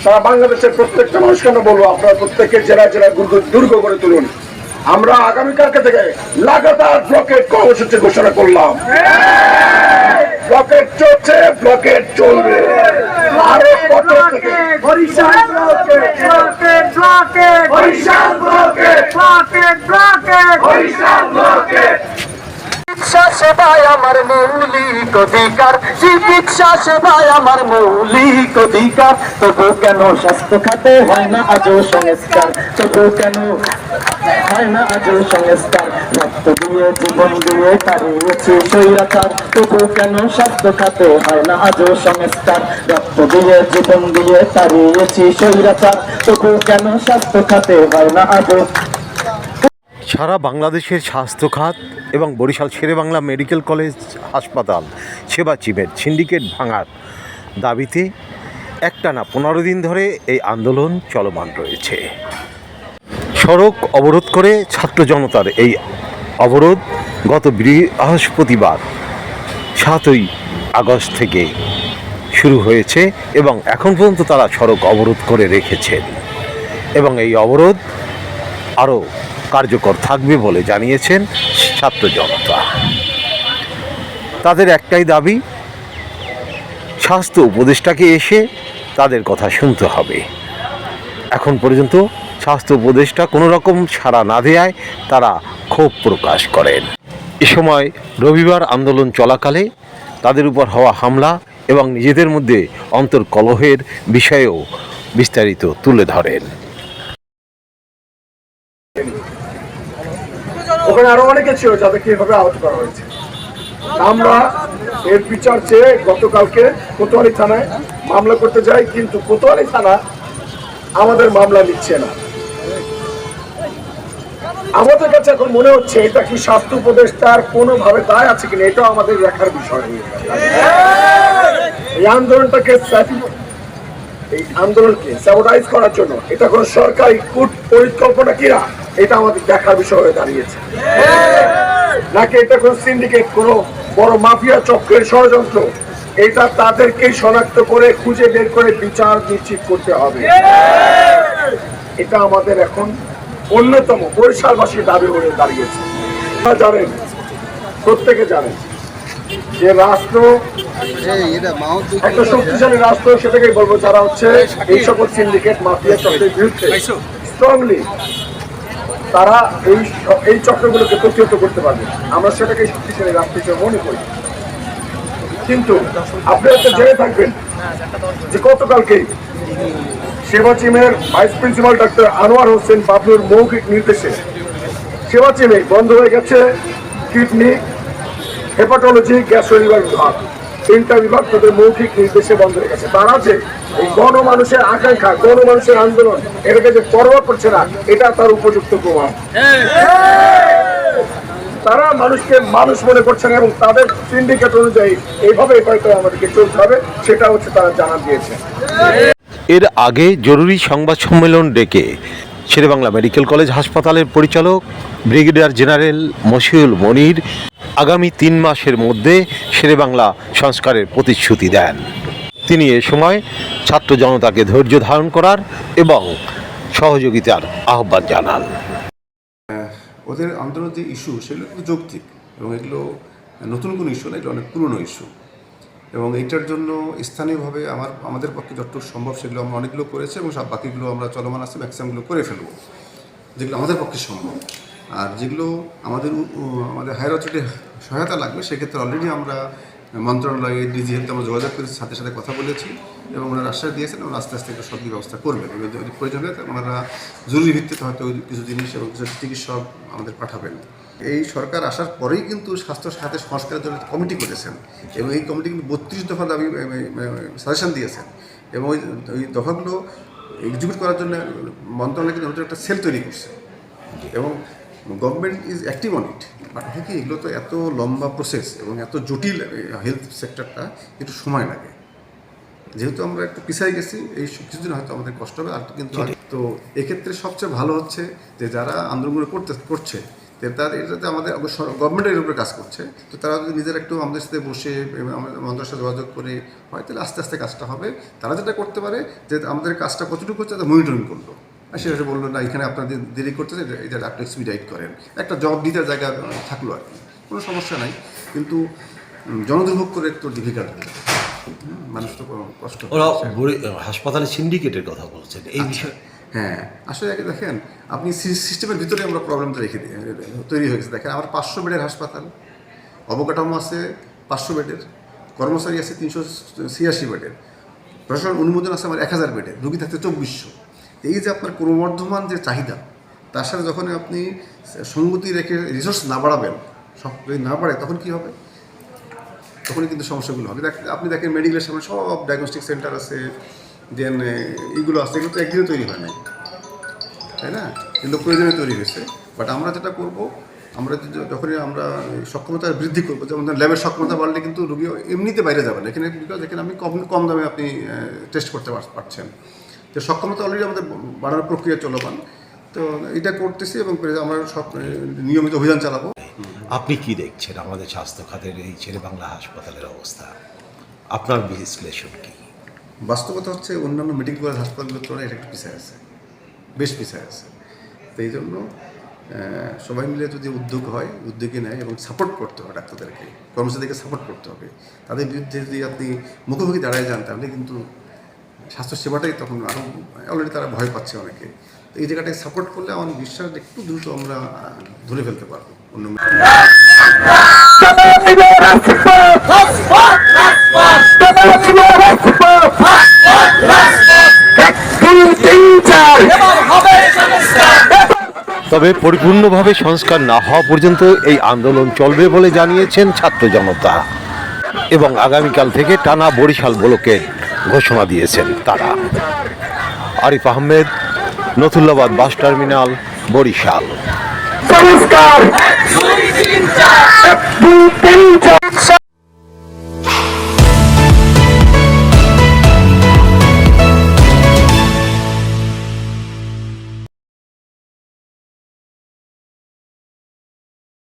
সারা বাংলাদেশের প্রত্যেকটা মানুষকে আমরা বলবো, আপনারা প্রত্যেকের জেলায় জেলায় দুর্গ করে তুলুন। আমরা আগামীকালকে থেকে লাগাতার ব্লকেট কর্মসূচি ঘোষণা করলাম। ব্লকেট চলছে, ব্লকেট চলবে। আরো কত থেকে Barishal blockade, blockade blockade, Barishal blockade, blockade blockade, Barishal blockade. চিকিৎসা সেবায় আমার মৌলিক অধিকার, চিকিৎসা সেবায় আমার মৌলিক অধিকার। তবু কেন স্বাস্থ্য খাতে হয় না আজও সংস্কার? তবু কেন হয় না আজও সংস্কার? রক্ত দিয়ে জীবন দিয়ে তাড়িয়েছি স্বৈরাচার। তবু কেন স্বাস্থ্য খাতে হয় না আজও সংস্কার? রক্ত দিয়ে জীবন দিয়ে তাড়িয়েছি স্বৈরাচার। তবু কেন স্বাস্থ্য খাতে হয় না আজও। সারা বাংলাদেশের স্বাস্থ্য খাত এবং বরিশাল শেরেবাংলা মেডিকেল কলেজ হাসপাতাল সেবা চিমের সিন্ডিকেট ভাঙার দাবিতে একটানা 15 দিন ধরে এই আন্দোলন চলমান রয়েছে। সড়ক অবরোধ করে ছাত্র জনতার এই অবরোধ গত বৃহস্পতিবার 7ই আগস্ট থেকে শুরু হয়েছে এবং এখন পর্যন্ত তারা সড়ক অবরোধ করে রেখেছেন এবং এই অবরোধ আরও কার্যকর থাকবে বলে জানিয়েছেন ছাত্র জনতা। তাদের একটাই দাবি, স্বাস্থ্য উপদেষ্টাকে এসে তাদের কথা শুনতে হবে। এখন পর্যন্ত স্বাস্থ্য উপদেষ্টা কোনো রকম সাড়া না দেওয়ায় তারা ক্ষোভ প্রকাশ করেন। এ সময় রবিবার আন্দোলন চলাকালে তাদের উপর হওয়া হামলা এবং নিজেদের মধ্যে অন্তর্কলহের বিষয়েও বিস্তারিত তুলে ধরেন। ওখানে আরো অনেকে ছিল যাদেরকে এভাবে আহত করা হয়েছে। আমরা এর বিচার চেয়ে গতকালকে কোতোয়ালি থানায় মামলা করতে যাই, কিন্তু কোতোয়ালি থানা আমাদের মামলা নিচ্ছে না। আমাদের কাছে এখন মনে হচ্ছে এটা কি স্বাস্থ্য উপদেষ্টার কোনোভাবে দায় আছে কিনা, এটাও আমাদের দেখার বিষয়। এই আন্দোলনটাকে এই আন্দোলনকে স্যাবোটাইজ করার জন্য এটা কোনো সরকারি কূট পরিকল্পনা কিনা, এটা আমাদের দেখার বিষয় হয়ে দাঁড়িয়েছে। নাকি এটা কোনো সিন্ডিকেট, কোনো বড় মাফিয়া চক্রের ষড়যন্ত্র, এটা তাদেরকেই শনাক্ত করে খুঁজে বের করে বিচার নিশ্চিত করতে হবে। এটা আমাদের এখন অন্যতম বরিশালবাসীর দাবি হয়ে দাঁড়িয়েছে। আপনারা জানেন, প্রত্যেকে জানেন যে রাষ্ট্র একটা শক্তিশালী রাষ্ট্র, সেটাকেই বলবো যারা হচ্ছে এই সকল সিন্ডিকেট মাফিয়া চক্রের বিরুদ্ধে স্ট্রংলি তারা এই চক্রগুলোকে প্রতিহত করতে পারবে। আমরা সেটাকে শক্তিশালী রাষ্ট্র হিসেবে মনে করি। কিন্তু আপনারা তো জেনে থাকবেন যে গতকালকেই সেবা চিমের vice principal doctor Anwar Hossain বাবলুর মৌখিক নির্দেশে সেবা চিমে বন্ধ হয়ে গেছে কিডনি, হেপাটোলজি, গ্যাস্ট্রোলিভার বিভাগ। 3টা বিভাগ তাদের মৌখিক নির্দেশে বন্ধ হয়ে গেছে। তারা যে এই গণমানুষের আকাঙ্ক্ষা, গণমানুষের আন্দোলন, এটাকে যে পরোয়া করছে না, এটা তার উপযুক্ত প্রমাণ। তারা মানুষকে মানুষ মনে করছেন এবং তাদের সিন্ডিকেট অনুযায়ী এইভাবে হয়তো আমাদেরকে চলতে হবে, সেটা হচ্ছে তারা জানান দিয়েছে। এর আগে জরুরি সংবাদ সম্মেলন ডেকে শেরেবাংলা মেডিকেল কলেজ হাসপাতালের পরিচালক ব্রিগেডিয়ার জেনারেল মশিউল মনির আগামী 3 মাসের মধ্যে শেরেবাংলা সংস্কারের প্রতিশ্রুতি দেন। তিনি এ সময় ছাত্র জনতাকে ধৈর্য ধারণ করার এবং সহযোগিতার আহ্বান জানান। ওদের আন্দোলনের যে ইস্যু সেগুলো কিন্তু যৌক্তিক এবং এগুলো নতুন কোনো ইস্যু না, এগুলো অনেক পুরনো ইস্যু এবং এইটার জন্য স্থানীয়ভাবে আমাদের পক্ষে যতটুকু সম্ভব সেগুলো আমরা অনেকগুলো করেছি এবং সব বাকিগুলো আমরা চলমান আছে, ম্যাক্সিমামগুলো করে ফেলবো যেগুলো আমাদের পক্ষে সম্ভব। আর যেগুলো আমাদের হায়ার অথরিটির সহায়তা লাগবে সেক্ষেত্রে অলরেডি আমরা মন্ত্রণালয়ে ডিজি হেলথে আমরা যোগাযোগ করে সাথে সাথে কথা বলেছি এবং ওনারা আশ্বাস দিয়েছেন এবং আস্তে আস্তে একটা সব ব্যবস্থা করবেন। যদি প্রয়োজন হয় ওনারা জরুরি ভিত্তিতে হয়তো কিছু জিনিস এবং কিছু চিকিৎসক আমাদের পাঠাবেন। এই সরকার আসার পরেই কিন্তু স্বাস্থ্য খাতে সংস্কারের জন্য কমিটি করেছেন এবং এই কমিটি কিন্তু 32 দফা দাবি সাজেশন দিয়েছেন এবং ওই দফাগুলো এক্সিকিউট করার জন্য মন্ত্রণালয় কিন্তু নতুন একটা সেল তৈরি করছে এবং government is active on it. But কি এগুলো তো এত লম্বা প্রসেস এবং এত জটিল, হেলথ সেক্টরটা একটু সময় লাগে। যেহেতু আমরা একটু পিছাই গেছি, এই কিছুদিন হয়তো আমাদের কষ্ট হবে। আর কিন্তু তো এক্ষেত্রে সবচেয়ে ভালো হচ্ছে যে যারা আন্দোলনগুলো করছে এটাতে আমাদের গভর্নমেন্টের এর উপরে কাজ করছে। তো তারা যদি নিজেরা একটু আমাদের সাথে বসে মন্ত্রণালয়ের সাথে যোগাযোগ করে হয়, তাহলে আস্তে আস্তে কাজটা হবে। তারা যেটা করতে পারে যে আমাদের কাজটা কতটুকু হচ্ছে তাদের মনিটরিং করলো, আর সেটা বললো না এখানে আপনাদের দেরি করতেছে, এটা একটু এক্সপিডাইট করেন, একটা জব দিতে জায়গা থাকলো আর কি, কোনো সমস্যা নাই। কিন্তু জনদুর্ভোগ করে একটু ডিফিকাল্ট হয়ে যাবে, মানুষ তো কষ্ট ওরা হাসপাতালে সিন্ডিকেটের কথা বলছেন এই বিষয়ে। হ্যাঁ, আসলে দেখেন আপনি সিস্টেমের ভিতরে আমরা প্রবলেমটা রেখে দিই, তৈরি হয়েছে। দেখেন আমার 500 বেডের হাসপাতাল, অবকাঠামো আছে 500 বেডের, কর্মচারী আছে 386 বেডের, প্রশাসন অনুমোদন আছে আমার 1000 বেডের, রুগী থাকতে 2400। এই যে আপনার ক্রমবর্ধমান যে চাহিদা, তার সাথে যখন আপনি সঙ্গতি রেখে রিসোর্স না বাড়াবেন, সব যদি না বাড়ে তখন কী হবে? তখনই কিন্তু সমস্যাগুলো হবে। আপনি দেখেন মেডিকেলের সামনে সব ডায়াগনস্টিক সেন্টার আছে, দেন এইগুলো আছে, এগুলো তো একদিনে তৈরি হয় নাই, তাই না? কিন্তু প্রয়োজনে তৈরি হয়েছে। বাট আমরা যেটা করব, আমরা যখনই আমরা সক্ষমতা বৃদ্ধি করবো, যেমন ল্যাবের সক্ষমতা বাড়লে কিন্তু রুগী এমনিতে বাইরে যাবে না, এখানে বিকজ এখানে আপনি কম দামে আপনি টেস্ট করতে পারছেন। তো সক্ষমতা অলরেডি আমাদের বাড়ানোর প্রক্রিয়া চলমান, তো এটা করতেছি এবং আমরা সব নিয়মিত অভিযান চালাবো। আপনি কি দেখছেন আমাদের স্বাস্থ্য খাতের এই শেরেবাংলা হাসপাতালের অবস্থা, আপনার বিশ্লেষণ কি? বাস্তবতা হচ্ছে অন্যান্য মেডিকেল কলেজ হাসপাতালগুলোর তুলনায় এটা একটু পিছিয়ে আছে, বেশ পিছিয়ে আছে। তো এই জন্য সবাই মিলে যদি উদ্যোগী নেয় এবং সাপোর্ট করতে হবে, ডাক্তারদেরকে কর্মচারীদেরকে সাপোর্ট করতে হবে, তাদের বিরুদ্ধে যদি আপনি মুখোমুখি দাঁড়ায় যান তাহলে কিন্তু স্বাস্থ্যসেবাটাই তখন আরও অলরেডি তারা ভয় পাচ্ছে অনেকে। তো এই জায়গাটায় সাপোর্ট করলে আমার বিশ্বাস একটু দ্রুত আমরা ধরে ফেলতে পারবো অন্য। তবে পরিপূর্ণভাবে সংস্কার না হওয়া পর্যন্ত এই আন্দোলন চলবে বলে জানিয়েছেন ছাত্র জনতা, এবং আগামীকাল থেকে টানা বরিশাল ব্লকের ঘোষণা দিয়েছেন তারা। Arif Ahmed, Nathullabad bus terminal, Barishal.